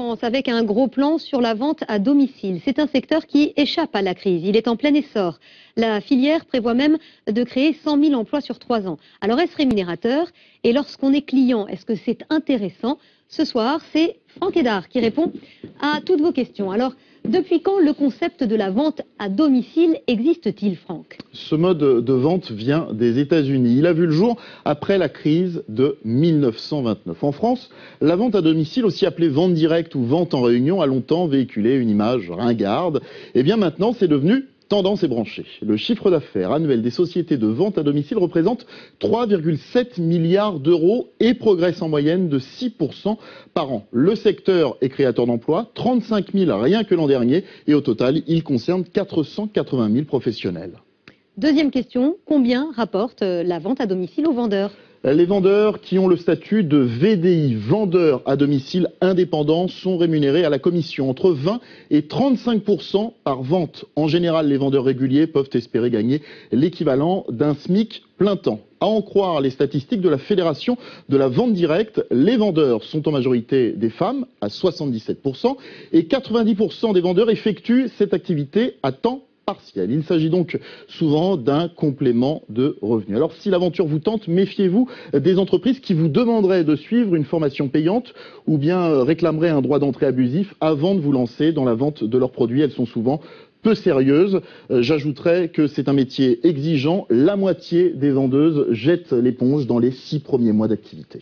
France avec un gros plan sur la vente à domicile. C'est un secteur qui échappe à la crise. Il est en plein essor. La filière prévoit même de créer 100 000 emplois sur 3 ans. Alors est-ce rémunérateur? Et lorsqu'on est client, est-ce que c'est intéressant? Ce soir, c'est Franck Hédard qui répond à toutes vos questions. Alors, depuis quand le concept de la vente à domicile existe-t-il, Franck? Ce mode de vente vient des États-Unis. Il a vu le jour après la crise de 1929. En France, la vente à domicile, aussi appelée vente directe ou vente en réunion, a longtemps véhiculé une image ringarde. Et bien maintenant, c'est devenu tendance et branchée. Le chiffre d'affaires annuel des sociétés de vente à domicile représente 3,7 milliards d'euros et progresse en moyenne de 6% par an. Le secteur est créateur d'emplois, 35 000 rien que l'an dernier, et au total, il concerne 480 000 professionnels. Deuxième question, combien rapporte la vente à domicile aux vendeurs? Les vendeurs qui ont le statut de VDI, vendeurs à domicile indépendants, sont rémunérés à la commission entre 20 et 35% par vente. En général, les vendeurs réguliers peuvent espérer gagner l'équivalent d'un SMIC plein temps. À en croire les statistiques de la Fédération de la vente directe, les vendeurs sont en majorité des femmes, à 77%, et 90% des vendeurs effectuent cette activité à temps partiel. Il s'agit donc souvent d'un complément de revenus. Alors si l'aventure vous tente, méfiez-vous des entreprises qui vous demanderaient de suivre une formation payante ou bien réclameraient un droit d'entrée abusif avant de vous lancer dans la vente de leurs produits. Elles sont souvent peu sérieuses. J'ajouterais que c'est un métier exigeant. La moitié des vendeuses jettent l'éponge dans les 6 premiers mois d'activité.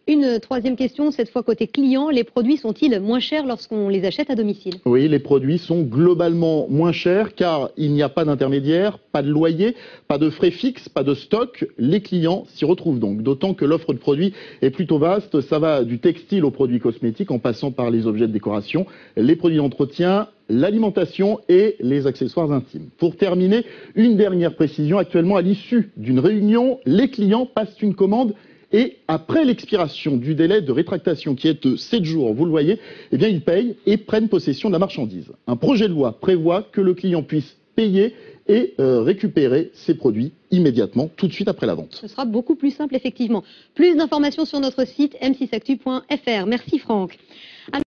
Une troisième question, cette fois côté client, les produits sont-ils moins chers lorsqu'on les achète à domicile? Oui, les produits sont globalement moins chers car il n'y a pas d'intermédiaire, pas de loyer, pas de frais fixes, pas de stock. Les clients s'y retrouvent donc, d'autant que l'offre de produits est plutôt vaste. Ça va du textile aux produits cosmétiques en passant par les objets de décoration, les produits d'entretien, l'alimentation et les accessoires intimes. Pour terminer, une dernière précision. Actuellement, à l'issue d'une réunion, les clients passent une commande et après l'expiration du délai de rétractation qui est de 7 jours, vous le voyez, eh bien ils payent et prennent possession de la marchandise. Un projet de loi prévoit que le client puisse payer et récupérer ses produits immédiatement, tout de suite après la vente. Ce sera beaucoup plus simple, effectivement. Plus d'informations sur notre site m6actu.fr. Merci Franck.